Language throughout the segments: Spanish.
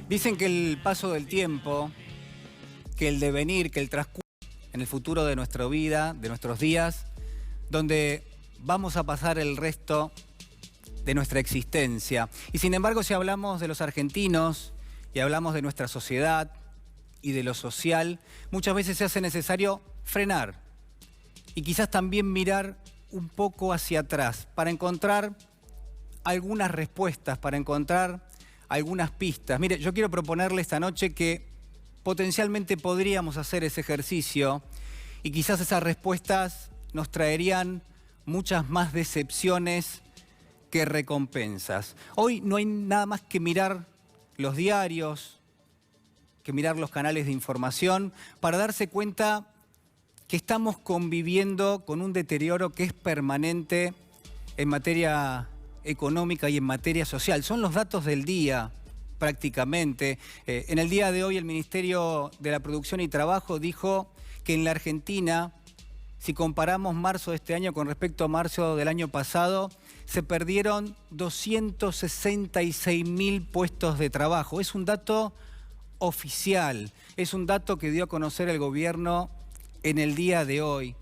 Dicen que el paso del tiempo, que el devenir, que el transcurso en el futuro de nuestra vida, de nuestros días, donde vamos a pasar el resto de nuestra existencia. Y sin embargo, si hablamos de los argentinos y hablamos de nuestra sociedad y de lo social, muchas veces se hace necesario frenar y quizás también mirar un poco hacia atrás para encontrar algunas respuestas, para encontrar algunas pistas. Mire, yo quiero proponerle esta noche que potencialmente podríamos hacer ese ejercicio y quizás esas respuestas nos traerían muchas más decepciones que recompensas. Hoy no hay nada más que mirar los diarios, que mirar los canales de información para darse cuenta que estamos conviviendo con un deterioro que es permanente en materia económica y en materia social. Son los datos del día, prácticamente. En el día de hoy el Ministerio de la Producción y Trabajo dijo que en la Argentina, si comparamos marzo de este año con respecto a marzo del año pasado, se perdieron 266.000 puestos de trabajo. Es un dato oficial, es un dato que dio a conocer el gobierno en el día de hoy.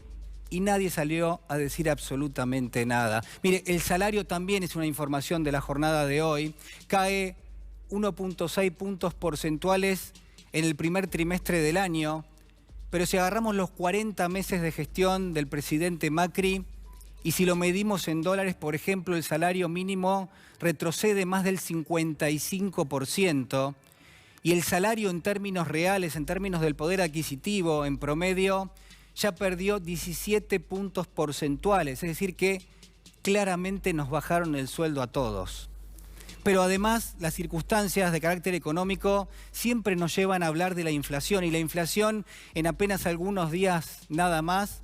Y nadie salió a decir absolutamente nada. Mire, el salario también es una información de la jornada de hoy. Cae 1.6 puntos porcentuales en el primer trimestre del año. Pero si agarramos los 40 meses de gestión del presidente Macri y si lo medimos en dólares, por ejemplo, el salario mínimo retrocede más del 55%. Y el salario en términos reales, en términos del poder adquisitivo, en promedio, ya perdió 17 puntos porcentuales, es decir que claramente nos bajaron el sueldo a todos. Pero además las circunstancias de carácter económico siempre nos llevan a hablar de la inflación, y la inflación en apenas algunos días nada más,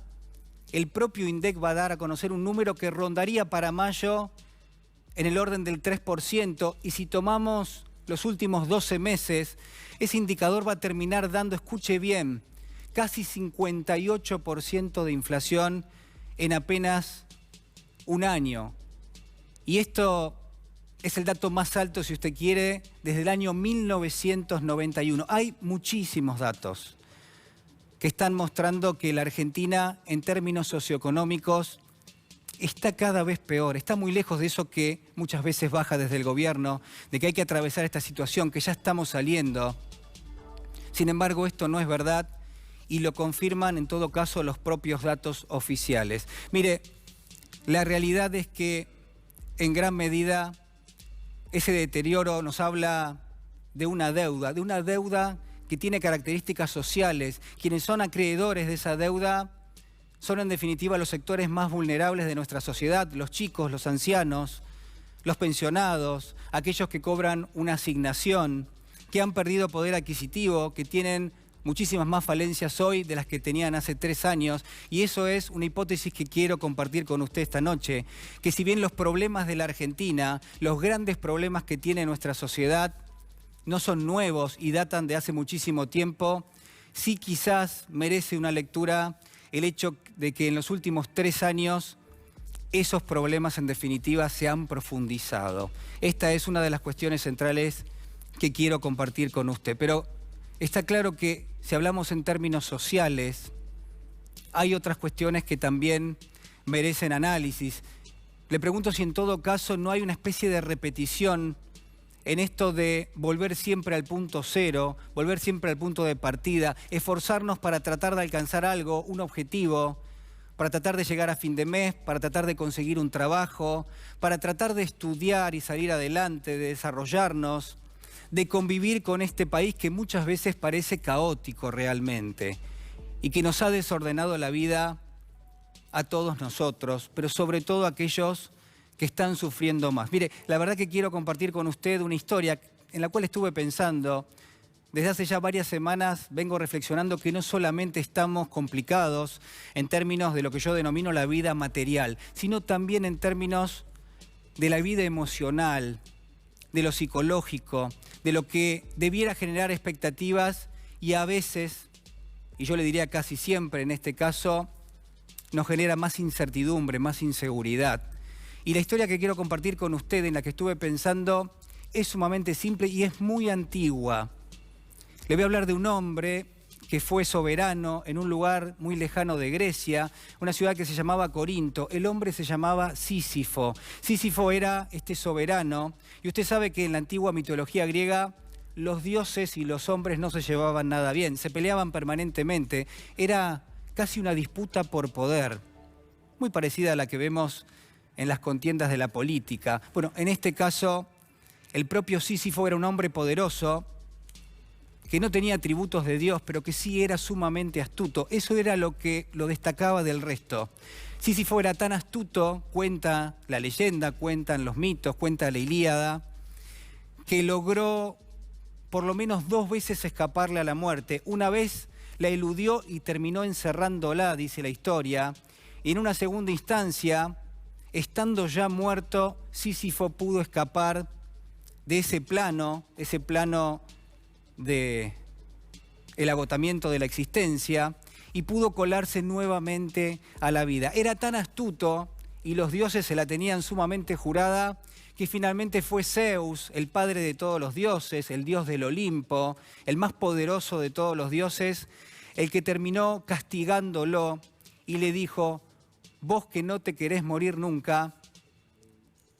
el propio INDEC va a dar a conocer un número que rondaría para mayo en el orden del 3%, y si tomamos los últimos 12 meses, ese indicador va a terminar dando, escuche bien, casi 58% de inflación en apenas un año. Y esto es el dato más alto, si usted quiere, desde el año 1991. Hay muchísimos datos que están mostrando que la Argentina, en términos socioeconómicos, está cada vez peor. Está muy lejos de eso que muchas veces baja desde el gobierno, de que hay que atravesar esta situación, que ya estamos saliendo. Sin embargo, esto no es verdad. Y lo confirman en todo caso los propios datos oficiales. Mire, la realidad es que en gran medida ese deterioro nos habla de una deuda que tiene características sociales. Quienes son acreedores de esa deuda son en definitiva los sectores más vulnerables de nuestra sociedad, los chicos, los ancianos, los pensionados, aquellos que cobran una asignación, que han perdido poder adquisitivo, que tienen muchísimas más falencias hoy de las que tenían hace 3 años, y eso es una hipótesis que quiero compartir con usted esta noche, que si bien los problemas de la Argentina, los grandes problemas que tiene nuestra sociedad, no son nuevos y datan de hace muchísimo tiempo, sí quizás merece una lectura el hecho de que en los últimos 3 años esos problemas en definitiva se han profundizado. Esta es una de las cuestiones centrales que quiero compartir con usted, pero está claro que si hablamos en términos sociales, hay otras cuestiones que también merecen análisis. Le pregunto si en todo caso no hay una especie de repetición en esto de volver siempre al punto cero, volver siempre al punto de partida, esforzarnos para tratar de alcanzar algo, un objetivo, para tratar de llegar a fin de mes, para tratar de conseguir un trabajo, para tratar de estudiar y salir adelante, de desarrollarnos, de convivir con este país que muchas veces parece caótico realmente y que nos ha desordenado la vida a todos nosotros, pero sobre todo a aquellos que están sufriendo más. Mire, la verdad que quiero compartir con usted una historia en la cual estuve pensando. Desde hace ya varias semanas vengo reflexionando que no solamente estamos complicados en términos de lo que yo denomino la vida material, sino también en términos de la vida emocional, de lo psicológico, de lo que debiera generar expectativas y a veces, y yo le diría casi siempre en este caso, nos genera más incertidumbre, más inseguridad. Y la historia que quiero compartir con usted, en la que estuve pensando, es sumamente simple y es muy antigua. Le voy a hablar de un hombre que fue soberano en un lugar muy lejano de Grecia, una ciudad que se llamaba Corinto. El hombre se llamaba Sísifo. Sísifo era este soberano, y usted sabe que en la antigua mitología griega los dioses y los hombres no se llevaban nada bien, se peleaban permanentemente. Era casi una disputa por poder, muy parecida a la que vemos en las contiendas de la política. Bueno, en este caso, el propio Sísifo era un hombre poderoso, que no tenía atributos de Dios, pero que sí era sumamente astuto. Eso era lo que lo destacaba del resto. Sísifo era tan astuto, cuenta la leyenda, cuentan los mitos, cuenta la Ilíada, que logró por lo menos 2 veces escaparle a la muerte. Una vez la eludió y terminó encerrándola, dice la historia. Y en una segunda instancia, estando ya muerto, Sísifo pudo escapar de ese plano de el agotamiento de la existencia, y pudo colarse nuevamente a la vida. Era tan astuto y los dioses se la tenían sumamente jurada que finalmente fue Zeus, el padre de todos los dioses, el dios del Olimpo, el más poderoso de todos los dioses, el que terminó castigándolo y le dijo: vos que no te querés morir nunca,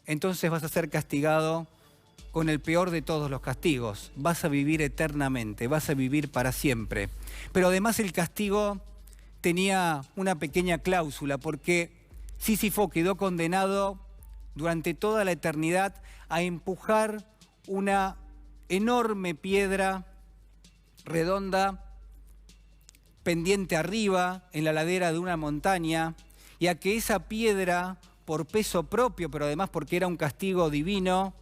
entonces vas a ser castigado con el peor de todos los castigos. Vas a vivir eternamente, vas a vivir para siempre. Pero además el castigo tenía una pequeña cláusula, porque Sísifo quedó condenado durante toda la eternidad a empujar una enorme piedra redonda, pendiente arriba, en la ladera de una montaña, y a que esa piedra, por peso propio, pero además porque era un castigo divino,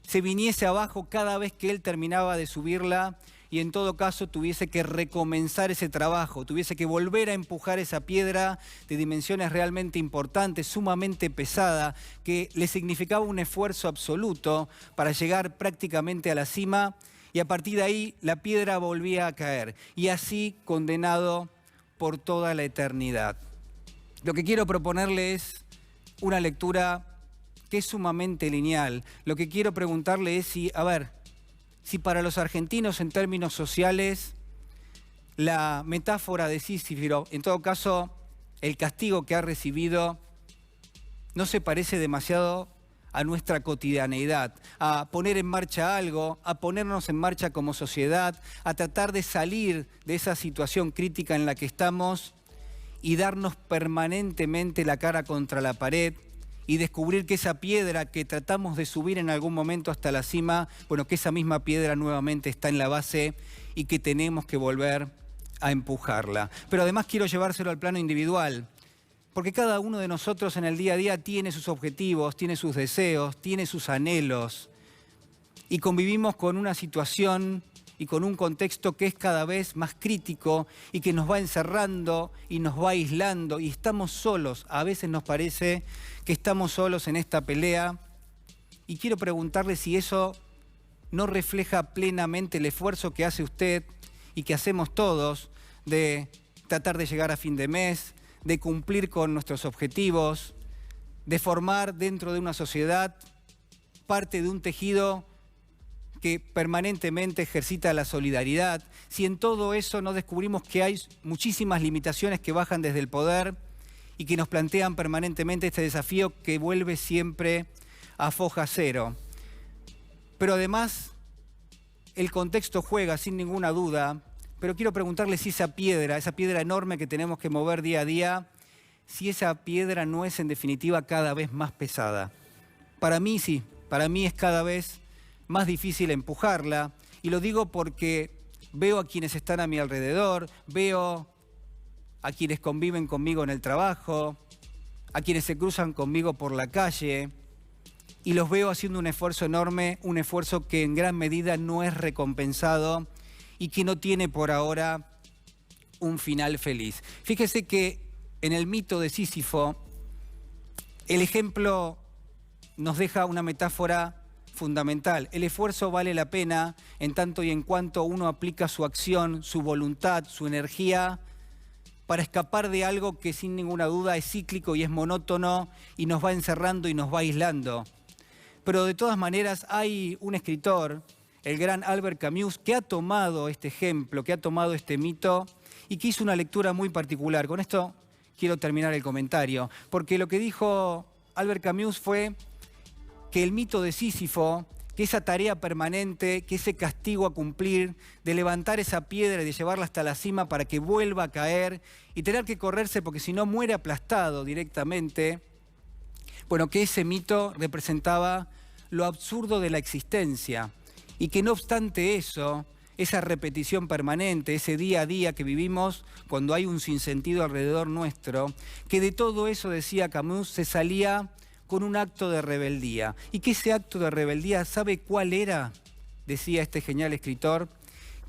se viniese abajo cada vez que él terminaba de subirla, y en todo caso tuviese que recomenzar ese trabajo, tuviese que volver a empujar esa piedra de dimensiones realmente importantes, sumamente pesada, que le significaba un esfuerzo absoluto para llegar prácticamente a la cima, y a partir de ahí la piedra volvía a caer, y así condenado por toda la eternidad. Lo que quiero proponerle es una lectura que es sumamente lineal. Lo que quiero preguntarle es si para los argentinos en términos sociales la metáfora de Sísifo, en todo caso el castigo que ha recibido, no se parece demasiado a nuestra cotidianeidad, a poner en marcha algo, a ponernos en marcha como sociedad, a tratar de salir de esa situación crítica en la que estamos y darnos permanentemente la cara contra la pared, y descubrir que esa piedra que tratamos de subir en algún momento hasta la cima, bueno, que esa misma piedra nuevamente está en la base y que tenemos que volver a empujarla. Pero además quiero llevárselo al plano individual, porque cada uno de nosotros en el día a día tiene sus objetivos, tiene sus deseos, tiene sus anhelos, y convivimos con una situación y con un contexto que es cada vez más crítico y que nos va encerrando y nos va aislando, y estamos solos. A veces nos parece que estamos solos en esta pelea, y quiero preguntarle si eso no refleja plenamente el esfuerzo que hace usted y que hacemos todos de tratar de llegar a fin de mes, de cumplir con nuestros objetivos, de formar dentro de una sociedad parte de un tejido que permanentemente ejercita la solidaridad. Si en todo eso no descubrimos que hay muchísimas limitaciones que bajan desde el poder y que nos plantean permanentemente este desafío que vuelve siempre a foja cero. Pero además el contexto juega sin ninguna duda, pero quiero preguntarle si esa piedra enorme que tenemos que mover día a día, si esa piedra no es en definitiva cada vez más pesada. Para mí sí, para mí es cada vez más difícil empujarla, y lo digo porque veo a quienes están a mi alrededor, veo a quienes conviven conmigo en el trabajo, a quienes se cruzan conmigo por la calle, y los veo haciendo un esfuerzo enorme, un esfuerzo que en gran medida no es recompensado y que no tiene por ahora un final feliz. Fíjese que en el mito de Sísifo, el ejemplo nos deja una metáfora fundamental. El esfuerzo vale la pena en tanto y en cuanto uno aplica su acción, su voluntad, su energía para escapar de algo que sin ninguna duda es cíclico y es monótono y nos va encerrando y nos va aislando. Pero de todas maneras hay un escritor, el gran Albert Camus, que ha tomado este ejemplo, que ha tomado este mito y que hizo una lectura muy particular. Con esto quiero terminar el comentario, porque lo que dijo Albert Camus fue que el mito de Sísifo, que esa tarea permanente, que ese castigo a cumplir, de levantar esa piedra y de llevarla hasta la cima para que vuelva a caer y tener que correrse porque si no muere aplastado directamente, bueno, que ese mito representaba lo absurdo de la existencia y que no obstante eso, esa repetición permanente, ese día a día que vivimos cuando hay un sinsentido alrededor nuestro, que de todo eso, decía Camus, se salía con un acto de rebeldía. Y que ese acto de rebeldía, ¿sabe cuál era? Decía este genial escritor,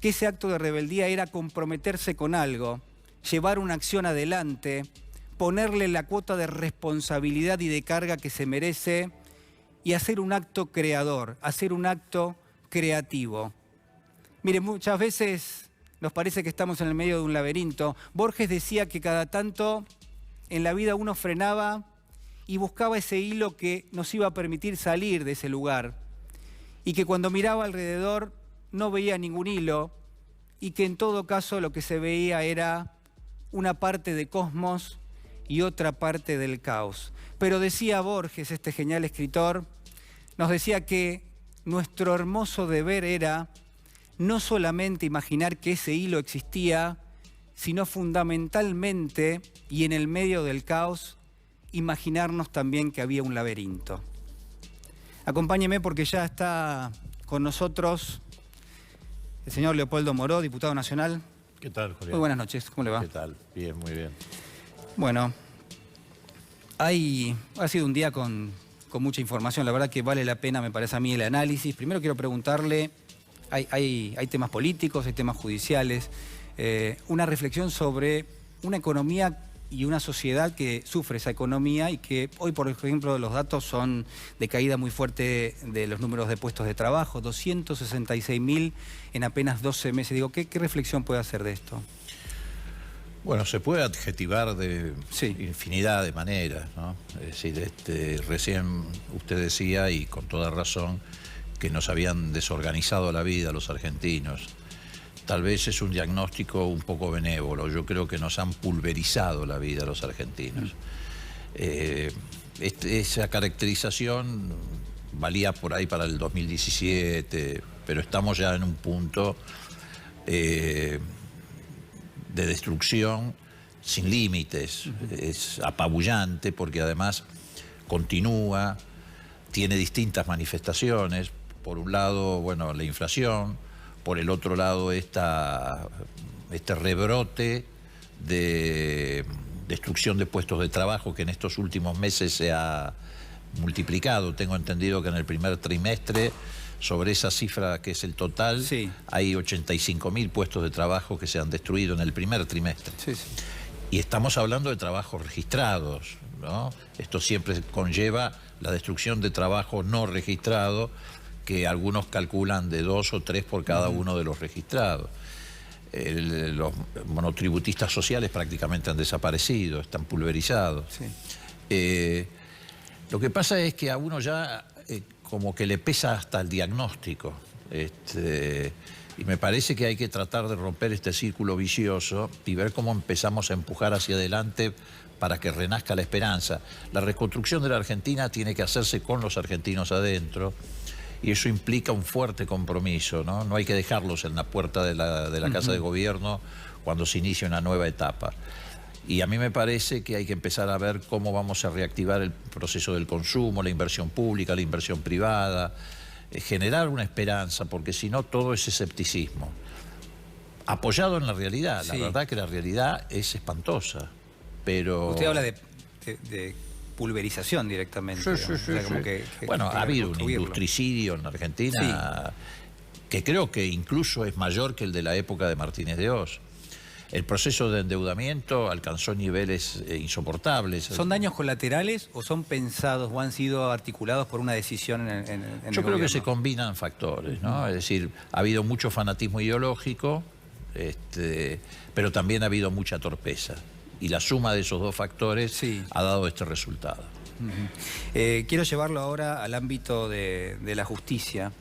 que ese acto de rebeldía era comprometerse con algo, llevar una acción adelante, ponerle la cuota de responsabilidad y de carga que se merece y hacer un acto creador, hacer un acto creativo. Mire, muchas veces nos parece que estamos en el medio de un laberinto. Borges decía que cada tanto en la vida uno frenaba y buscaba ese hilo que nos iba a permitir salir de ese lugar. Y que cuando miraba alrededor no veía ningún hilo y que en todo caso lo que se veía era una parte de cosmos y otra parte del caos. Pero decía Borges, este genial escritor, nos decía que nuestro hermoso deber era no solamente imaginar que ese hilo existía, sino fundamentalmente, y en el medio del caos, imaginarnos también que había un laberinto. Acompáñeme porque ya está con nosotros el señor Leopoldo Moró, diputado nacional. ¿Qué tal, Julián? Muy buenas noches, ¿cómo le va? ¿Qué tal? Bien, muy bien. Bueno, ha sido un día con mucha información, la verdad que vale la pena, me parece a mí, el análisis. Primero quiero preguntarle, hay temas políticos, hay temas judiciales, una reflexión sobre una economía y una sociedad que sufre esa economía y que hoy, por ejemplo, los datos son de caída muy fuerte de los números de puestos de trabajo, 266.000 en apenas 12 meses. Digo, ¿qué reflexión puede hacer de esto? Bueno, se puede adjetivar de Sí. infinidad de maneras, ¿no? Es decir, recién usted decía, y con toda razón, que nos habían desorganizado la vida los argentinos. Tal vez es un diagnóstico un poco benévolo. Yo creo que nos han pulverizado la vida los argentinos. Esa caracterización valía por ahí para el 2017, pero estamos ya en un punto de destrucción sin límites. Es apabullante porque además continúa, tiene distintas manifestaciones. Por un lado, bueno, la inflación. Por el otro lado, este rebrote de destrucción de puestos de trabajo que en estos últimos meses se ha multiplicado. Tengo entendido que en el primer trimestre, sobre esa cifra que es el total, sí, hay 85.000 puestos de trabajo que se han destruido en el primer trimestre. Sí, sí. Y estamos hablando de trabajos registrados, ¿no? Esto siempre conlleva la destrucción de trabajo no registrado, que algunos calculan de 2 o 3 por cada uno de los registrados. Los monotributistas sociales prácticamente han desaparecido, están pulverizados. Sí. Lo que pasa es que a uno ya como que le pesa hasta el diagnóstico. Y me parece que hay que tratar de romper este círculo vicioso y ver cómo empezamos a empujar hacia adelante para que renazca la esperanza. La reconstrucción de la Argentina tiene que hacerse con los argentinos adentro. Y eso implica un fuerte compromiso, ¿no? No hay que dejarlos en la puerta de la Casa de Gobierno cuando se inicia una nueva etapa. Y a mí me parece que hay que empezar a ver cómo vamos a reactivar el proceso del consumo, la inversión pública, la inversión privada, generar una esperanza, porque si no todo es escepticismo. Apoyado en la realidad, sí. La verdad que la realidad es espantosa, pero... Usted habla de pulverización directamente. Sí, sí, sí, o sea, como que bueno, ha habido un industricidio en Argentina, sí, que creo que incluso es mayor que el de la época de Martínez de Hoz. El proceso de endeudamiento alcanzó niveles insoportables. ¿Son daños colaterales o son pensados o han sido articulados por una decisión en Yo creo que se combinan factores, ¿no? Es decir, ha habido mucho fanatismo ideológico, pero también ha habido mucha torpeza. Y la suma de esos dos factores, sí, ha dado este resultado. Quiero llevarlo ahora al ámbito de la justicia,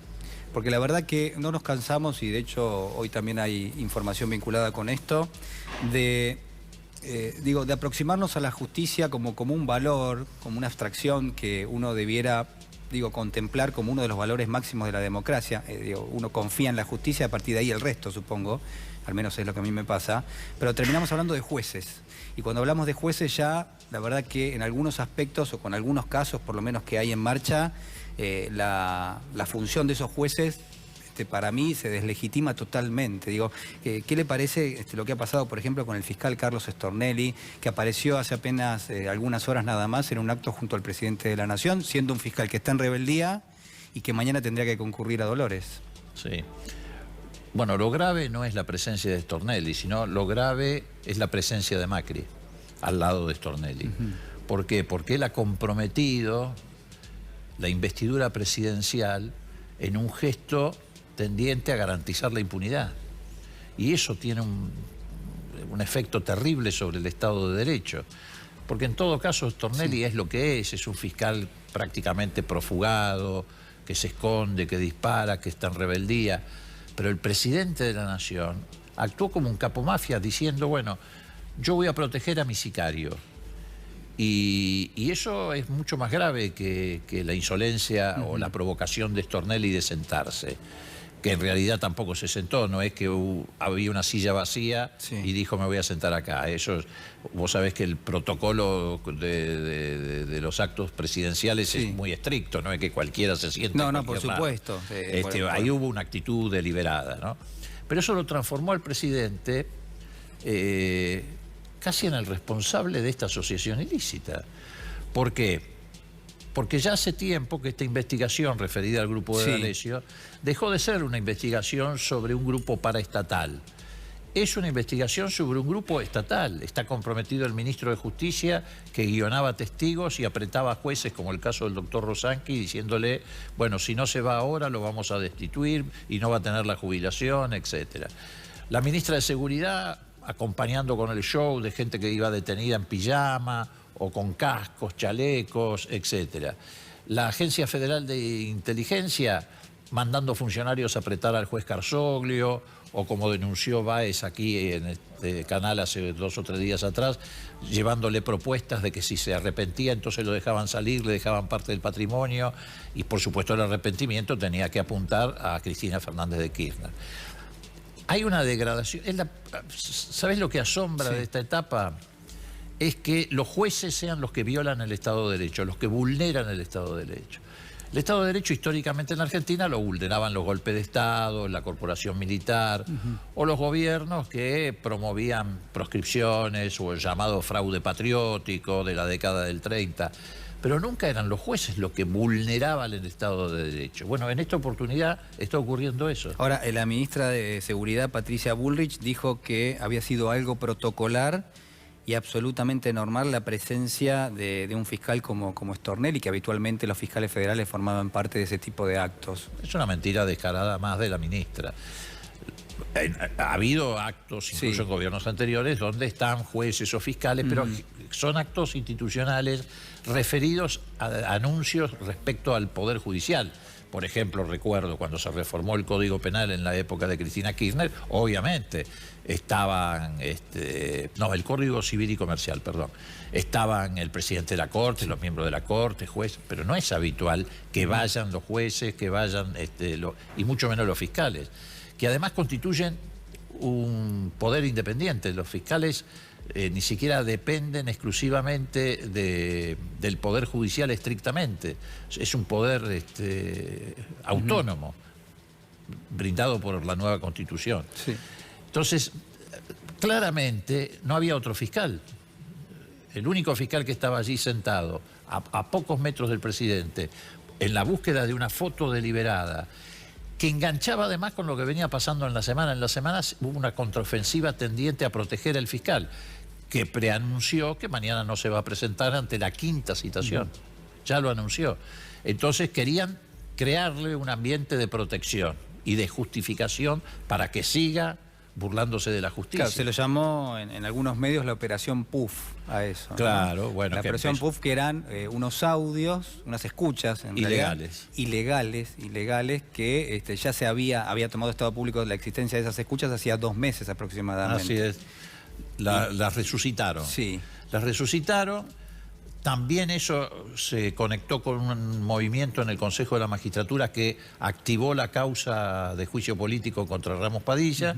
porque la verdad que no nos cansamos, y de hecho hoy también hay información vinculada con esto, de aproximarnos a la justicia como un valor, como una abstracción que uno debiera contemplar como uno de los valores máximos de la democracia. Uno confía en la justicia, a partir de ahí el resto, supongo, al menos es lo que a mí me pasa, pero terminamos hablando de jueces. Y cuando hablamos de jueces ya, la verdad que en algunos aspectos o con algunos casos, por lo menos que hay en marcha, la función de esos jueces para mí se deslegitima totalmente. ¿Qué le parece lo que ha pasado, por ejemplo, con el fiscal Carlos Stornelli, que apareció hace apenas algunas horas nada más en un acto junto al presidente de la Nación, siendo un fiscal que está en rebeldía y que mañana tendría que concurrir a Dolores? Sí. Bueno, lo grave no es la presencia de Stornelli, sino lo grave es la presencia de Macri al lado de Stornelli. ¿Por qué? Porque él ha comprometido la investidura presidencial en un gesto tendiente a garantizar la impunidad. Y eso tiene un efecto terrible sobre el Estado de Derecho. Porque en todo caso Stornelli es lo que es un fiscal prácticamente profugado, que se esconde, que dispara, que está en rebeldía. Pero el presidente de la Nación actuó como un capomafia diciendo, bueno, yo voy a proteger a mi sicario. Y eso es mucho más grave que la insolencia o la provocación de Stornelli de sentarse, que en realidad tampoco se sentó, no es que había una silla vacía y dijo me voy a sentar acá. Eso, vos sabés que el protocolo de los actos presidenciales es muy estricto, no es que cualquiera se siente. No, por supuesto. Ahí hubo una actitud deliberada, ¿no? Pero eso lo transformó al presidente casi en el responsable de esta asociación ilícita. ¿Por qué? Porque ya hace tiempo que esta investigación referida al grupo de D'Alessio dejó de ser una investigación sobre un grupo paraestatal. Es una investigación sobre un grupo estatal. Está comprometido el ministro de Justicia, que guionaba testigos y apretaba a jueces, como el caso del doctor Rosanqui, diciéndole, bueno, si no se va ahora lo vamos a destituir y no va a tener la jubilación, etc. La ministra de Seguridad, acompañando con el show de gente que iba detenida en pijama o con cascos, chalecos, etc. La Agencia Federal de Inteligencia mandando funcionarios a apretar al juez Carzoglio, o como denunció Báez aquí en este canal hace 2 o 3 días atrás, llevándole propuestas de que si se arrepentía entonces lo dejaban salir, le dejaban parte del patrimonio, y por supuesto el arrepentimiento tenía que apuntar a Cristina Fernández de Kirchner. Hay una degradación. ¿Sabés lo que asombra de esta etapa? Es que los jueces sean los que violan el Estado de Derecho, los que vulneran el Estado de Derecho. El Estado de Derecho históricamente en la Argentina lo vulneraban los golpes de Estado, la corporación militar, o los gobiernos que promovían proscripciones o el llamado fraude patriótico de la década del 30. Pero nunca eran los jueces los que vulneraban el Estado de Derecho. Bueno, en esta oportunidad está ocurriendo eso. Ahora, la ministra de Seguridad, Patricia Bullrich, dijo que había sido algo protocolar y absolutamente normal la presencia de un fiscal como Stornelli, que habitualmente los fiscales federales formaban parte de ese tipo de actos. Es una mentira descarada más de la ministra. Ha habido actos, incluso en gobiernos anteriores, donde están jueces o fiscales, pero son actos institucionales referidos a anuncios respecto al Poder Judicial. Por ejemplo, recuerdo cuando se reformó el Código Penal en la época de Cristina Kirchner, obviamente estaban, el Código Civil y Comercial, perdón, estaban el presidente de la Corte, los miembros de la Corte, jueces, pero no es habitual que vayan los jueces, que vayan, y mucho menos los fiscales, que además constituyen un poder independiente. Los fiscales ni siquiera dependen exclusivamente del Poder Judicial estrictamente. Es un poder autónomo, brindado por la nueva Constitución. Entonces, claramente no había otro fiscal. El único fiscal que estaba allí sentado, a pocos metros del presidente, en la búsqueda de una foto deliberada, que enganchaba además con lo que venía pasando en la semana. En las semanas hubo una contraofensiva tendiente a proteger al fiscal, que preanunció que mañana no se va a presentar ante la 5ª citación. Ya lo anunció. Entonces querían crearle un ambiente de protección y de justificación para que siga burlándose de la justicia. Claro, se lo llamó en algunos medios la operación PUF a eso, ¿no? Claro, bueno. La operación PUF, que eran unos audios, unas escuchas en ilegales. Realidad, ilegales, que ya se había tomado estado público la existencia de esas escuchas hacía 2 meses aproximadamente. Así es. Las resucitaron. Sí. Las resucitaron. También eso se conectó con un movimiento en el Consejo de la Magistratura que activó la causa de juicio político contra Ramos Padilla,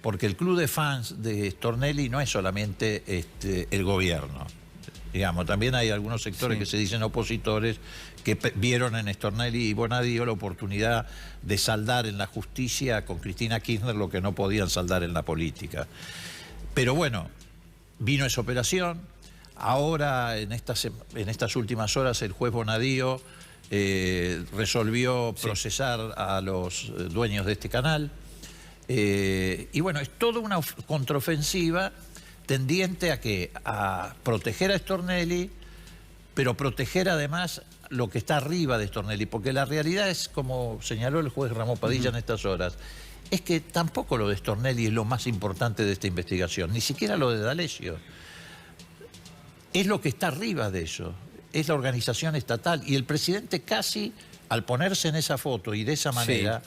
porque el club de fans de Stornelli no es solamente el gobierno. Digamos, también hay algunos sectores que se dicen opositores que vieron en Stornelli y Bonadío la oportunidad de saldar en la justicia con Cristina Kirchner lo que no podían saldar en la política. Pero bueno, vino esa operación. Ahora, en estas últimas horas, el juez Bonadío resolvió procesar a los dueños de este canal. Y bueno, es toda una contraofensiva tendiente a proteger a Stornelli, pero proteger además lo que está arriba de Stornelli, porque la realidad es, como señaló el juez Ramos Padilla en estas horas, es que tampoco lo de Stornelli es lo más importante de esta investigación, ni siquiera lo de D'Alessio. Es lo que está arriba de eso, es la organización estatal. Y el presidente casi, al ponerse en esa foto y de esa manera,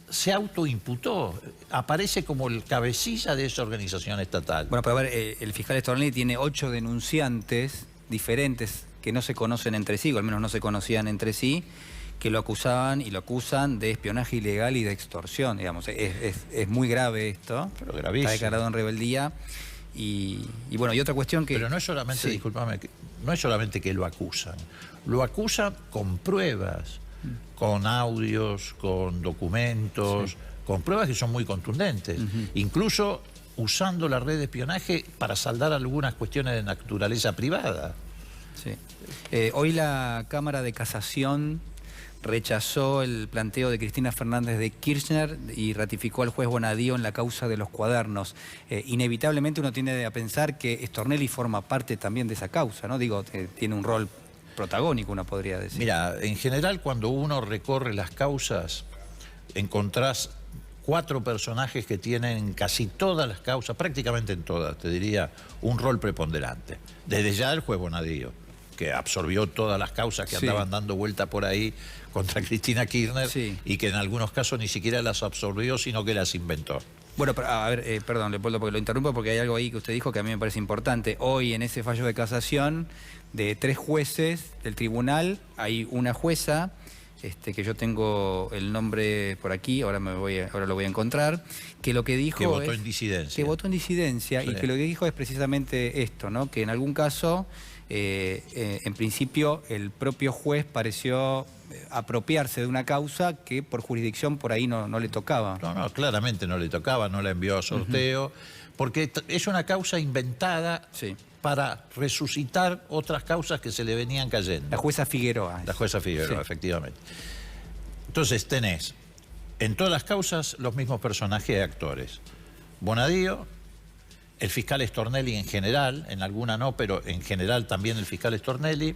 se autoimputó, aparece como el cabecilla de esa organización estatal. Bueno, pero a ver, el fiscal Stornelli tiene 8 denunciantes diferentes que no se conocen entre sí, o al menos no se conocían entre sí, que lo acusaban y lo acusan de espionaje ilegal y de extorsión, digamos. Es muy grave esto. Pero gravísimo. Está declarado en rebeldía. Y bueno, y otra cuestión que... Pero no es solamente, discúlpame, no es solamente que lo acusan con pruebas, con audios, con documentos, con pruebas que son muy contundentes, incluso usando la red de espionaje para saldar algunas cuestiones de naturaleza privada. Sí. Hoy la Cámara de Casación rechazó el planteo de Cristina Fernández de Kirchner y ratificó al juez Bonadío en la causa de los cuadernos. Inevitablemente uno tiende a pensar que Stornelli forma parte también de esa causa, ¿no? Digo, tiene un rol protagónico, uno podría decir. Mira, en general cuando uno recorre las causas, encontrás 4 personajes que tienen casi todas las causas, prácticamente en todas, te diría, un rol preponderante. Desde ya el juez Bonadío, que absorbió todas las causas que andaban dando vuelta por ahí contra Cristina Kirchner y que en algunos casos ni siquiera las absorbió, sino que las inventó. Bueno, pero, a ver, perdón, Leopoldo, porque lo interrumpo, porque hay algo ahí que usted dijo que a mí me parece importante. Hoy, en ese fallo de casación, de 3 jueces del tribunal, hay una jueza, que yo tengo el nombre por aquí, ahora lo voy a encontrar, que lo que dijo que votó en disidencia. Que votó en disidencia y que lo que dijo es precisamente esto, ¿no? Que en algún caso, en principio, el propio juez pareció apropiarse de una causa que por jurisdicción por ahí no le tocaba. No, claramente no le tocaba, no la envió a sorteo, porque es una causa inventada para resucitar otras causas que se le venían cayendo. La jueza Figueroa. La jueza Figueroa, efectivamente. Entonces tenés en todas las causas los mismos personajes y actores. Bonadío, el fiscal Stornelli en general, en alguna no, pero en general también el fiscal Stornelli,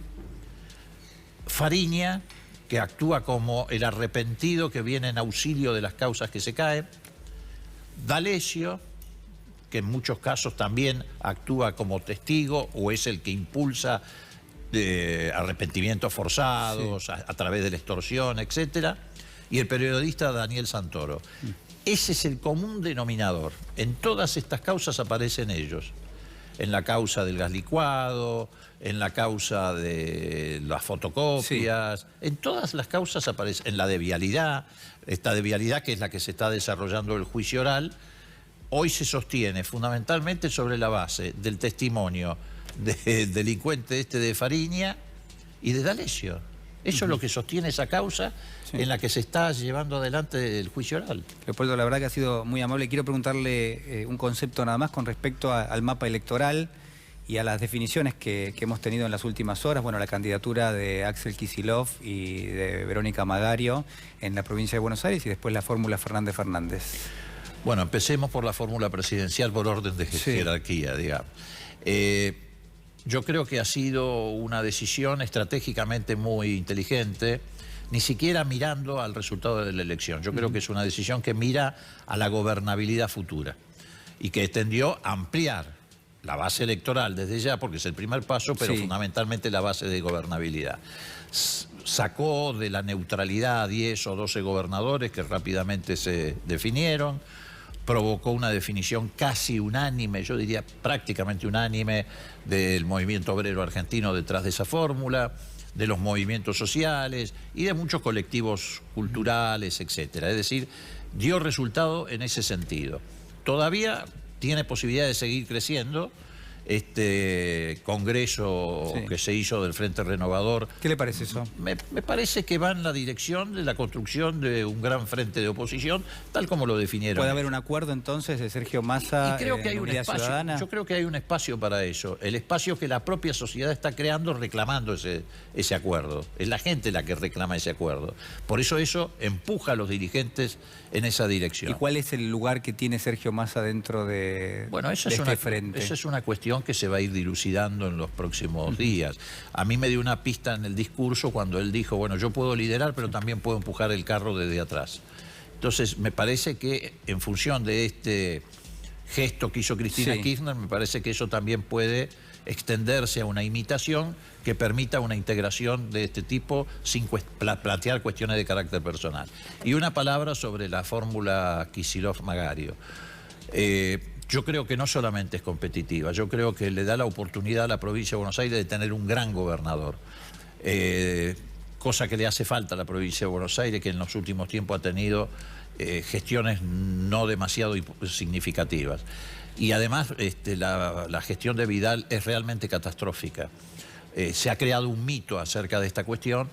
Fariña, que actúa como el arrepentido que viene en auxilio de las causas que se caen, D'Alessio, que en muchos casos también actúa como testigo o es el que impulsa arrepentimientos forzados a través de la extorsión, etcétera, y el periodista Daniel Santoro. Ese es el común denominador. En todas estas causas aparecen ellos. En la causa del gas licuado, en la causa de las fotocopias, en todas las causas aparece, en la de vialidad, esta de vialidad que es la que se está desarrollando el juicio oral, hoy se sostiene fundamentalmente sobre la base del testimonio del delincuente de Fariña y de D'Alessio. Eso es lo que sostiene esa causa en la que se está llevando adelante el juicio oral. Leopoldo, la verdad que ha sido muy amable. Quiero preguntarle un concepto nada más con respecto al mapa electoral y a las definiciones que hemos tenido en las últimas horas. Bueno, la candidatura de Axel Kicillof y de Verónica Magario en la provincia de Buenos Aires y después la fórmula Fernández-Fernández. Bueno, empecemos por la fórmula presidencial por orden de jerarquía, digamos. Yo creo que ha sido una decisión estratégicamente muy inteligente ni siquiera mirando al resultado de la elección. Yo creo que es una decisión que mira a la gobernabilidad futura y que tendió a ampliar la base electoral desde ya, porque es el primer paso, pero fundamentalmente la base de gobernabilidad. Sacó de la neutralidad a 10 o 12 gobernadores que rápidamente se definieron, provocó una definición casi unánime, yo diría prácticamente unánime, del movimiento obrero argentino detrás de esa fórmula, de los movimientos sociales y de muchos colectivos culturales, etcétera. Es decir, dio resultado en ese sentido. Todavía tiene posibilidad de seguir creciendo. Este congreso que se hizo del Frente Renovador. ¿Qué le parece eso? Me parece que va en la dirección de la construcción de un gran frente de oposición, tal como lo definieron. ¿Puede haber un acuerdo entonces de Sergio Massa y creo que hay un espacio, Ciudadana? Yo creo que hay un espacio para eso. El espacio que la propia sociedad está creando reclamando ese acuerdo. Es la gente la que reclama ese acuerdo. Por eso empuja a los dirigentes en esa dirección. ¿Y cuál es el lugar que tiene Sergio Massa dentro de, este frente? Esa es una cuestión que se va a ir dilucidando en los próximos días. A mí me dio una pista en el discurso cuando él dijo, bueno, yo puedo liderar, pero también puedo empujar el carro desde atrás. Entonces, me parece que en función de este gesto que hizo Cristina Kirchner, me parece que eso también puede extenderse a una imitación que permita una integración de este tipo sin plantear cuestiones de carácter personal. Y una palabra sobre la fórmula Kicillof-Magario. Yo creo que no solamente es competitiva, yo creo que le da la oportunidad a la provincia de Buenos Aires de tener un gran gobernador. Cosa que le hace falta a la provincia de Buenos Aires, que en los últimos tiempos ha tenido gestiones no demasiado significativas. Y además la gestión de Vidal es realmente catastrófica. Se ha creado un mito acerca de esta cuestión,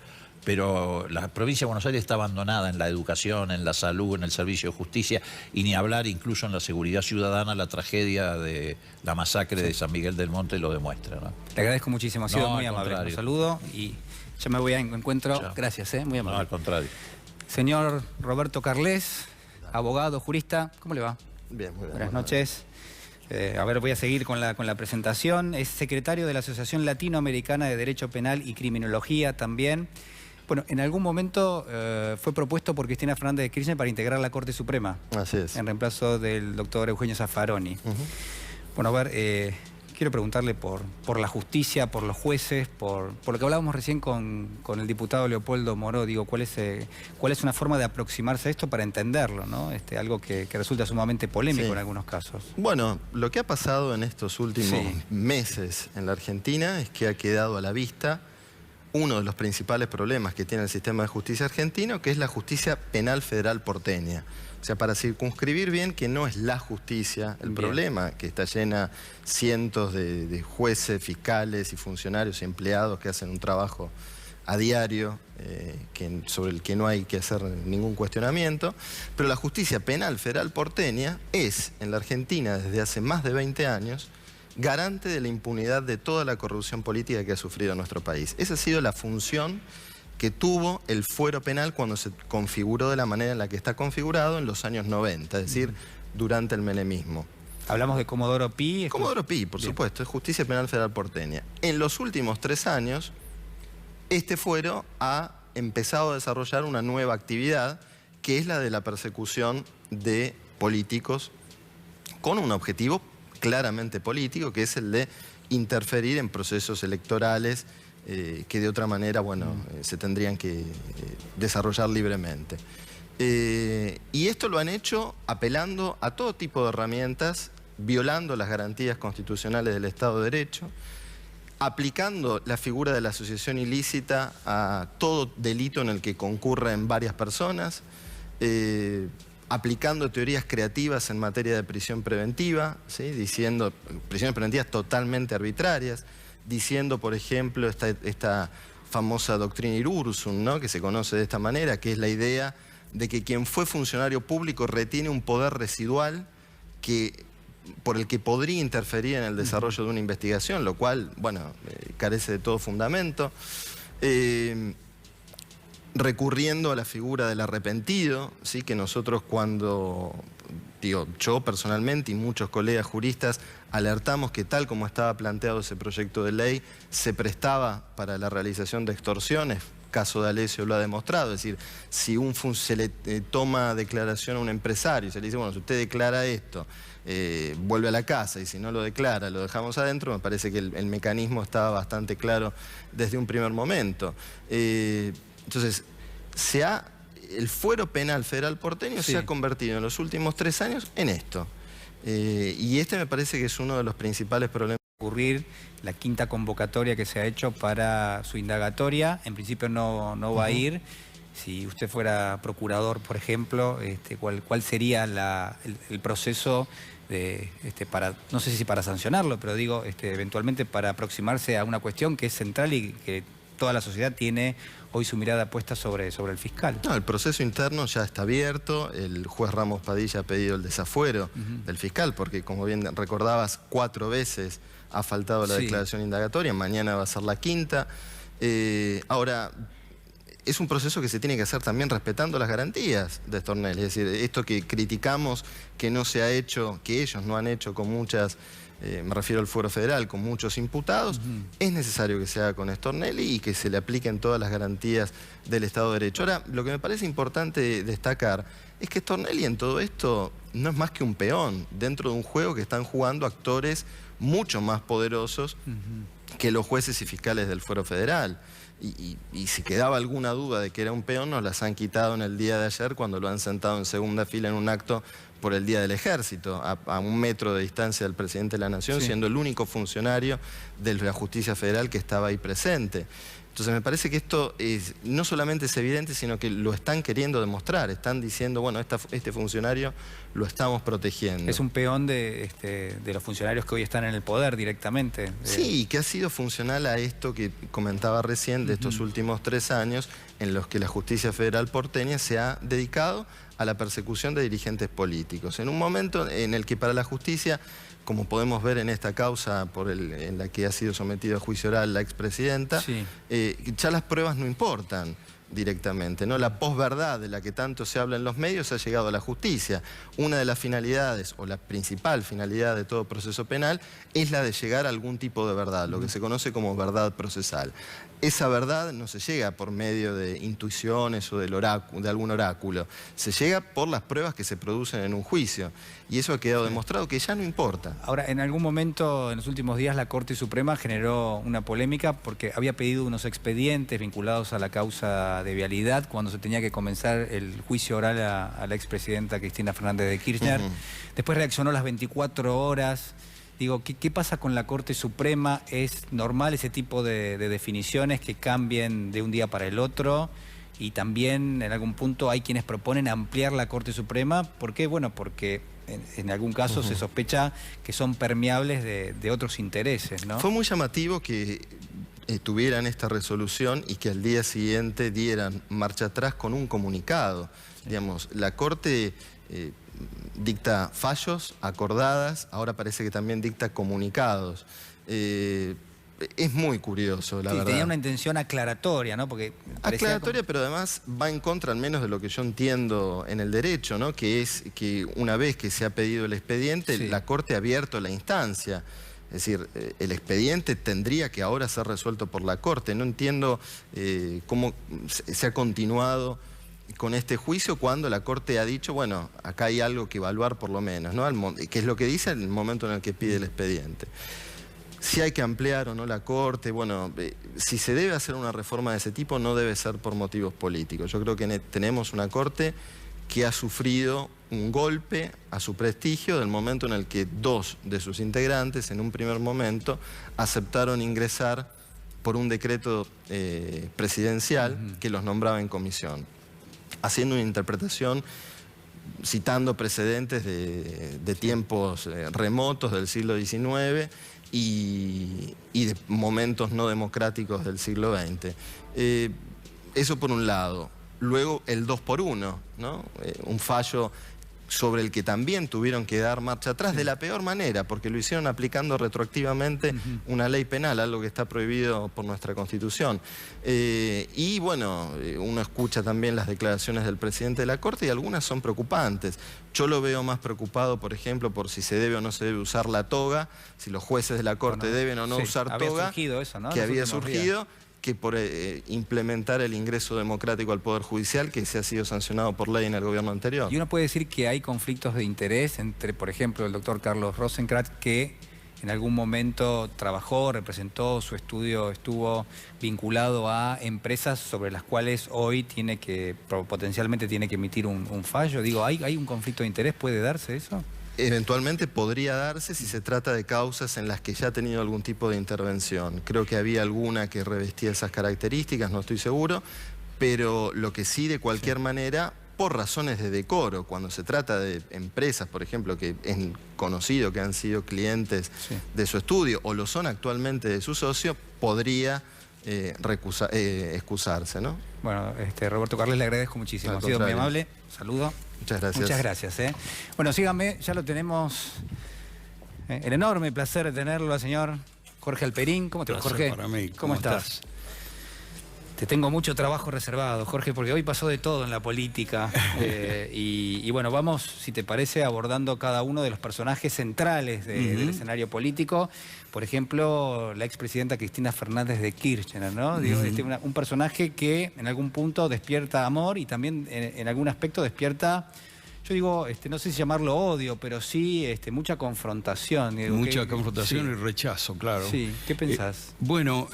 pero la provincia de Buenos Aires está abandonada en la educación, en la salud, en el servicio de justicia, y ni hablar incluso en la seguridad ciudadana. La tragedia de la masacre de San Miguel del Monte lo demuestra, ¿no? Te agradezco muchísimo, ha sido muy amable. Un saludo y ya me voy a encuentro. Chao. Gracias, muy amable. No, al contrario. Señor Roberto Carles, abogado, jurista, ¿cómo le va? Bien, muy bien. Buenas noches. A ver, voy a seguir con la presentación. Es secretario de la Asociación Latinoamericana de Derecho Penal y Criminología también. Bueno, en algún momento fue propuesto por Cristina Fernández de Kirchner para integrar la Corte Suprema. Así es. En reemplazo del doctor Eugenio Zaffaroni. Bueno, a ver, quiero preguntarle por la justicia, por los jueces, por lo que hablábamos recién con el diputado Leopoldo Moró. Digo, ¿cuál es una forma de aproximarse a esto para entenderlo, ¿no? Algo que resulta sumamente polémico en algunos casos. Bueno, lo que ha pasado en estos últimos meses en la Argentina es que ha quedado a la vista uno de los principales problemas que tiene el sistema de justicia argentino, que es la justicia penal federal porteña. O sea, para circunscribir bien que no es la justicia el problema, que está llena cientos de jueces, fiscales y funcionarios y empleados que hacen un trabajo a diario sobre el que no hay que hacer ningún cuestionamiento. Pero la justicia penal federal porteña es, en la Argentina desde hace más de 20 años, garante de la impunidad de toda la corrupción política que ha sufrido nuestro país. Esa ha sido la función que tuvo el fuero penal cuando se configuró de la manera en la que está configurado en los años 90, es decir, durante el menemismo. Hablamos de Comodoro Pi. Comodoro Pi, por supuesto, es Justicia Penal Federal Porteña. En los últimos 3 años, este fuero ha empezado a desarrollar una nueva actividad, que es la de la persecución de políticos con un objetivo claramente político, que es el de interferir en procesos electorales que de otra manera, se tendrían que desarrollar libremente. Y esto lo han hecho apelando a todo tipo de herramientas, violando las garantías constitucionales del Estado de Derecho, aplicando la figura de la asociación ilícita a todo delito en el que concurren varias personas, aplicando teorías creativas en materia de prisión preventiva, ¿sí? Diciendo prisiones preventivas totalmente arbitrarias, diciendo, por ejemplo, esta famosa doctrina Irursum, ¿no? Que se conoce de esta manera, que es la idea de que quien fue funcionario público retiene un poder residual por el que podría interferir en el desarrollo de una investigación, lo cual, carece de todo fundamento. Recurriendo a la figura del arrepentido, ¿sí? Que nosotros cuando yo personalmente y muchos colegas juristas alertamos que tal como estaba planteado ese proyecto de ley, se prestaba para la realización de extorsiones. Caso de Alessio lo ha demostrado, es decir, si se le toma declaración a un empresario y se le dice, bueno, si usted declara esto, vuelve a la casa, y si no lo declara, lo dejamos adentro, me parece que el mecanismo estaba bastante claro desde un primer momento. Entonces, el fuero penal federal porteño se ha convertido en los últimos 3 años en esto. Y este me parece que es uno de los principales problemas. Ocurrir la 5ª convocatoria que se ha hecho para su indagatoria. En principio no va a ir. Si usted fuera procurador, por ejemplo, ¿cuál sería el proceso para, no sé si para sancionarlo, pero digo, eventualmente para aproximarse a una cuestión que es central y que toda la sociedad tiene hoy su mirada puesta sobre el fiscal? No, el proceso interno ya está abierto. El juez Ramos Padilla ha pedido el desafuero del fiscal porque, como bien recordabas, 4 veces ha faltado la declaración indagatoria. Mañana va a ser la 5ª. Ahora, es un proceso que se tiene que hacer también respetando las garantías de Stornelli. Es decir, esto que criticamos que no se ha hecho, que ellos no han hecho con muchas... me refiero al fuero federal, con muchos imputados, es necesario que se haga con Stornelli y que se le apliquen todas las garantías del Estado de Derecho. Ahora, lo que me parece importante destacar es que Stornelli en todo esto no es más que un peón dentro de un juego que están jugando actores mucho más poderosos que los jueces y fiscales del fuero federal. Y si quedaba alguna duda de que era un peón, nos las han quitado en el día de ayer cuando lo han sentado en segunda fila en un acto por el Día del Ejército, a 1 metro de distancia del presidente de la Nación, siendo el único funcionario de la justicia federal que estaba ahí presente. Entonces me parece que esto no solamente es evidente, sino que lo están queriendo demostrar. Están diciendo, bueno, este funcionario lo estamos protegiendo. Es un peón de los funcionarios que hoy están en el poder directamente. Sí, que ha sido funcional a esto que comentaba recién de estos últimos 3 años en los que la justicia federal porteña se ha dedicado a la persecución de dirigentes políticos. En un momento en el que para la justicia, como podemos ver en esta causa en la que ha sido sometido a juicio oral la expresidenta, ya las pruebas no importan directamente, ¿no? La posverdad de la que tanto se habla en los medios ha llegado a la justicia. Una de las finalidades, o la principal finalidad de todo proceso penal, es la de llegar a algún tipo de verdad, lo que se conoce como verdad procesal. Esa verdad no se llega por medio de intuiciones o de algún oráculo, se llega por las pruebas que se producen en un juicio. Y eso ha quedado demostrado que ya no importa. Ahora, en algún momento, en los últimos días, la Corte Suprema generó una polémica porque había pedido unos expedientes vinculados a la causa de vialidad cuando se tenía que comenzar el juicio oral a la expresidenta Cristina Fernández de Kirchner. Después reaccionó a las 24 horas. Digo, ¿qué pasa con la Corte Suprema? ¿Es normal ese tipo de definiciones que cambien de un día para el otro? Y también, en algún punto, hay quienes proponen ampliar la Corte Suprema. ¿Por qué? Bueno, porque en algún caso se sospecha que son permeables de otros intereses, ¿no? Fue muy llamativo que tuvieran esta resolución y que al día siguiente dieran marcha atrás con un comunicado. Digamos, la Corte... dicta fallos, acordadas, ahora parece que también dicta comunicados. Es muy curioso, la verdad. Tenía una intención aclaratoria, ¿no? Porque aclaratoria, pero además va en contra, al menos de lo que yo entiendo en el derecho, ¿no? Que es que una vez que se ha pedido el expediente, la Corte ha abierto la instancia. Es decir, el expediente tendría que ahora ser resuelto por la Corte. No entiendo cómo se ha continuado con este juicio cuando la Corte ha dicho, bueno, acá hay algo que evaluar por lo menos, ¿no? Que es lo que dice en el momento en el que pide el expediente. Si hay que ampliar o no la Corte, bueno, si se debe hacer una reforma de ese tipo no debe ser por motivos políticos. Yo creo que tenemos una Corte que ha sufrido un golpe a su prestigio del momento en el que 2 de sus integrantes en un primer momento aceptaron ingresar por un decreto presidencial que los nombraba en comisión, haciendo una interpretación, citando precedentes de tiempos remotos del siglo XIX y de momentos no democráticos del siglo XX. Eso por un lado. Luego el 2 por 1, ¿no? Un fallo sobre el que también tuvieron que dar marcha atrás de la peor manera, porque lo hicieron aplicando retroactivamente una ley penal, algo que está prohibido por nuestra Constitución. Y bueno, uno escucha también las declaraciones del presidente de la Corte y algunas son preocupantes. Yo lo veo más preocupado, por ejemplo, por si se debe o no se debe usar la toga, si los jueces de la Corte deben o no usar había toga, surgido eso, ¿no? que había surgido, que por implementar el ingreso democrático al Poder Judicial, que se ha sido sancionado por ley en el gobierno anterior. Y uno puede decir que hay conflictos de interés entre, por ejemplo, el doctor Carlos Rosenkrantz, que en algún momento trabajó, representó, su estudio estuvo vinculado a empresas sobre las cuales hoy potencialmente tiene que emitir un fallo. Digo, ¿hay un conflicto de interés? ¿Puede darse eso? Eventualmente podría darse si se trata de causas en las que ya ha tenido algún tipo de intervención. Creo que había alguna que revestía esas características, no estoy seguro, pero lo que sí, de cualquier manera, por razones de decoro, cuando se trata de empresas, por ejemplo, que es conocido que han sido clientes de su estudio o lo son actualmente de su socio, podría excusarse, ¿no? Bueno, Roberto Carles, le agradezco muchísimo. Ha sido muy amable. Saludo. Muchas gracias. Muchas gracias. Bueno, síganme, ya lo tenemos. El enorme placer de tenerlo al señor Jorge Alperín. ¿Cómo te va, Jorge? Para mí. ¿Cómo estás? Te tengo mucho trabajo reservado, Jorge, porque hoy pasó de todo en la política. Y bueno, vamos, si te parece, abordando cada uno de los personajes centrales del escenario político. Por ejemplo, la expresidenta Cristina Fernández de Kirchner, ¿no? Digo, un personaje que en algún punto despierta amor y también en algún aspecto despierta, yo digo, no sé si llamarlo odio, pero sí mucha confrontación. Digo, mucha confrontación y rechazo, claro. Sí, ¿qué pensás? Bueno,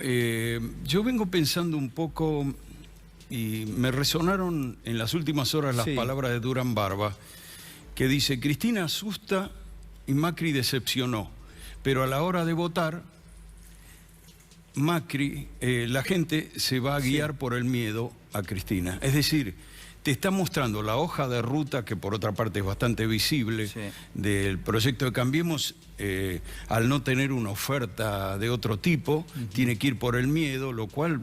yo vengo pensando un poco y me resonaron en las últimas horas las palabras de Durán Barba, que dice: Cristina asusta y Macri decepcionó, pero a la hora de votar, Macri, la gente se va a guiar por el miedo a Cristina. Es decir, te está mostrando la hoja de ruta, que por otra parte es bastante visible, del proyecto de Cambiemos. Al no tener una oferta de otro tipo, tiene que ir por el miedo, lo cual,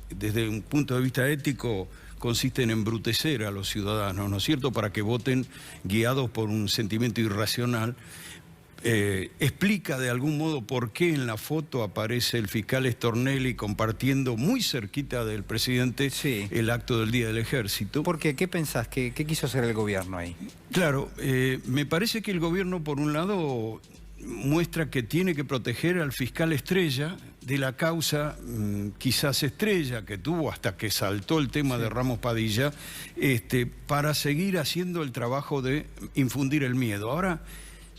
desde un punto de vista ético, consiste en embrutecer a los ciudadanos, ¿no es cierto?, para que voten guiados por un sentimiento irracional. Explica de algún modo por qué en la foto aparece el fiscal Stornelli compartiendo muy cerquita del presidente el acto del Día del Ejército. ¿Por qué? ¿Qué pensás? ¿Qué quiso hacer el gobierno ahí? Claro, me parece que el gobierno, por un lado, muestra que tiene que proteger al fiscal estrella de la causa quizás estrella que tuvo hasta que saltó el tema de Ramos Padilla, para seguir haciendo el trabajo de infundir el miedo. Ahora,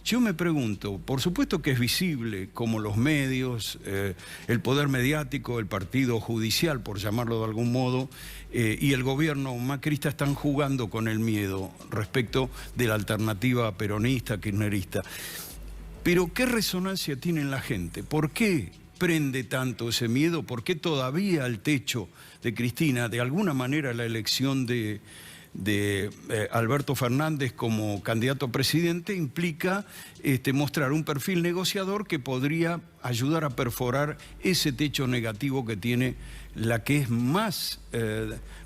yo me pregunto, por supuesto que es visible como los medios, el poder mediático, el partido judicial, por llamarlo de algún modo, y el gobierno macrista están jugando con el miedo respecto de la alternativa peronista, kirchnerista. Pero ¿qué resonancia tiene en la gente? ¿Por qué prende tanto ese miedo? ¿Por qué todavía al techo de Cristina, de alguna manera la elección de Alberto Fernández como candidato a presidente implica mostrar un perfil negociador que podría ayudar a perforar ese techo negativo que tiene la que es más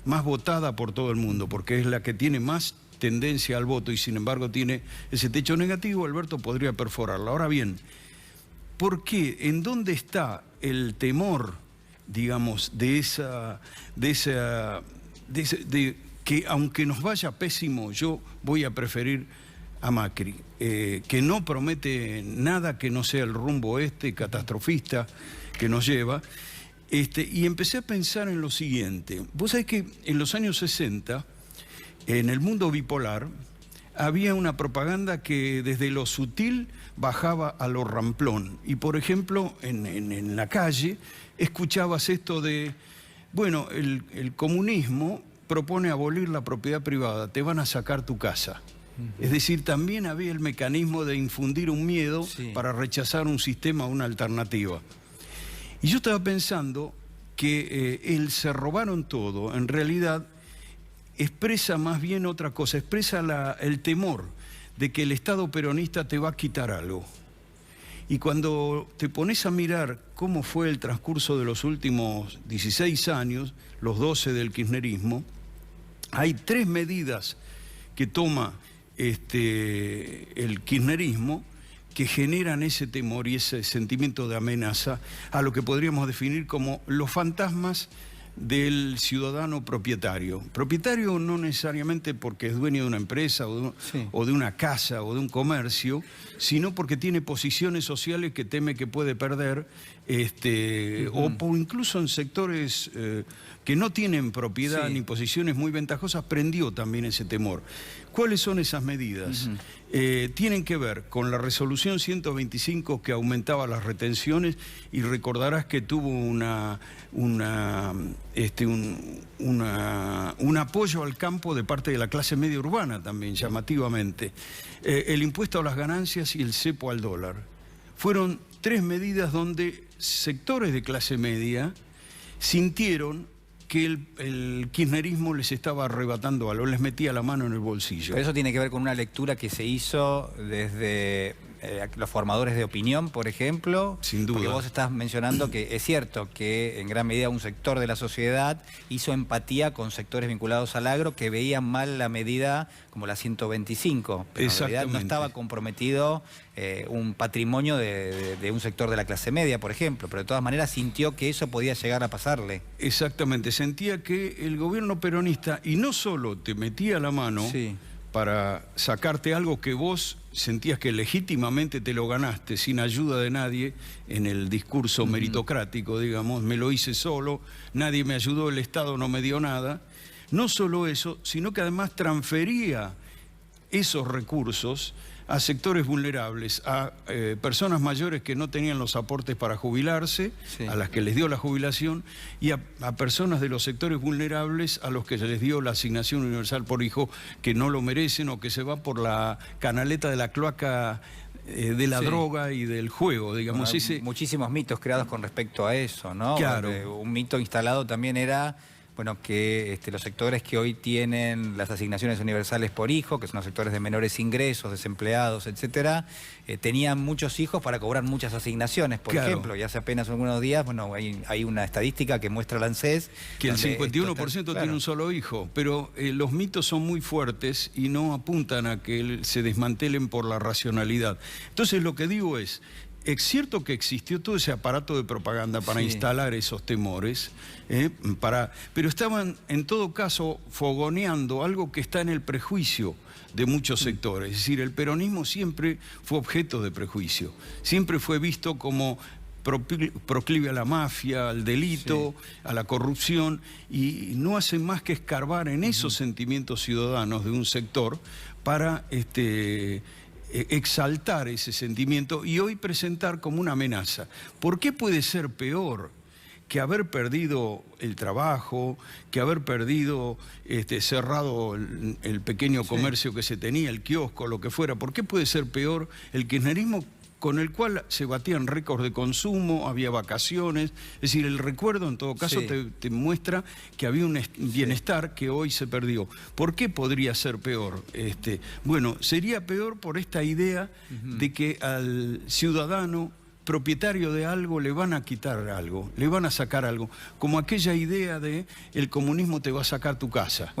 votada por todo el mundo, porque es la que tiene más tendencia al voto y sin embargo tiene ese techo negativo? Alberto podría perforarlo. Ahora bien, ¿por qué? ¿En dónde está el temor, digamos, que aunque nos vaya pésimo, yo voy a preferir a Macri, que no promete nada que no sea el rumbo catastrofista que nos lleva? Y empecé a pensar en lo siguiente. Vos sabés que en los años 60, en el mundo bipolar, había una propaganda que desde lo sutil bajaba a lo ramplón. Y por ejemplo, en la calle, escuchabas esto de, bueno, el comunismo propone abolir la propiedad privada, te van a sacar tu casa. Es decir, también había el mecanismo de infundir un miedo para rechazar un sistema, una alternativa. Y yo estaba pensando que el se robaron todo, en realidad, expresa más bien otra cosa, expresa el temor de que el Estado peronista te va a quitar algo. Y cuando te pones a mirar cómo fue el transcurso de los últimos 16 años, los 12 del kirchnerismo, hay 3 medidas que toma el kirchnerismo, que generan ese temor y ese sentimiento de amenaza a lo que podríamos definir como los fantasmas del ciudadano propietario. Propietario no necesariamente porque es dueño de una empresa o de una casa o de un comercio, sino porque tiene posiciones sociales que teme que puede perder, o incluso en sectores que no tienen propiedad ni posiciones muy ventajosas, prendió también ese temor. ¿Cuáles son esas medidas? Tienen que ver con la resolución 125 que aumentaba las retenciones, y recordarás que tuvo un apoyo al campo de parte de la clase media urbana también, llamativamente. El impuesto a las ganancias y el cepo al dólar. Fueron 3 medidas donde sectores de clase media sintieron que el kirchnerismo les estaba arrebatando algo, les metía la mano en el bolsillo. Pero eso tiene que ver con una lectura que se hizo desde los formadores de opinión, por ejemplo. Sin duda. Porque vos estás mencionando que es cierto que en gran medida un sector de la sociedad hizo empatía con sectores vinculados al agro que veían mal la medida como la 125. Pero en realidad no estaba comprometido un patrimonio de un sector de la clase media, por ejemplo. Pero de todas maneras sintió que eso podía llegar a pasarle. Exactamente. Sentía que el gobierno peronista, y no solo te metía la mano para sacarte algo que vos sentías que legítimamente te lo ganaste sin ayuda de nadie en el discurso meritocrático, digamos, me lo hice solo, nadie me ayudó, el Estado no me dio nada. No solo eso, sino que además transfería esos recursos a sectores vulnerables, a personas mayores que no tenían los aportes para jubilarse, a las que les dio la jubilación, y a personas de los sectores vulnerables a los que se les dio la asignación universal por hijo, que no lo merecen o que se va por la canaleta de la cloaca de la droga y del juego, digamos. Bueno, muchísimos mitos creados con respecto a eso, ¿no? Claro. Un mito instalado también era... Bueno, que los sectores que hoy tienen las asignaciones universales por hijo, que son los sectores de menores ingresos, desempleados, etcétera, tenían muchos hijos para cobrar muchas asignaciones, por ejemplo. Y hace apenas algunos días, bueno, hay una estadística que muestra la ANSES... Que el 51% tiene un solo hijo, pero los mitos son muy fuertes y no apuntan a que se desmantelen por la racionalidad. Entonces lo que digo es cierto que existió todo ese aparato de propaganda para instalar esos temores, pero estaban en todo caso fogoneando algo que está en el prejuicio de muchos sectores. Es decir, el peronismo siempre fue objeto de prejuicio, siempre fue visto como proclive a la mafia, al delito, a la corrupción, y no hacen más que escarbar en esos sentimientos ciudadanos de un sector para exaltar ese sentimiento y hoy presentar como una amenaza. ¿Por qué puede ser peor que haber perdido el trabajo, que haber perdido, cerrado el pequeño comercio que se tenía, el kiosco, lo que fuera? ¿Por qué puede ser peor el kirchnerismo con el cual se batían récords de consumo, había vacaciones? Es decir, el recuerdo en todo caso te muestra que había un bienestar que hoy se perdió. ¿Por qué podría ser peor? Bueno, sería peor por esta idea de que al ciudadano propietario de algo le van a quitar algo, le van a sacar algo, como aquella idea de el comunismo te va a sacar tu casa.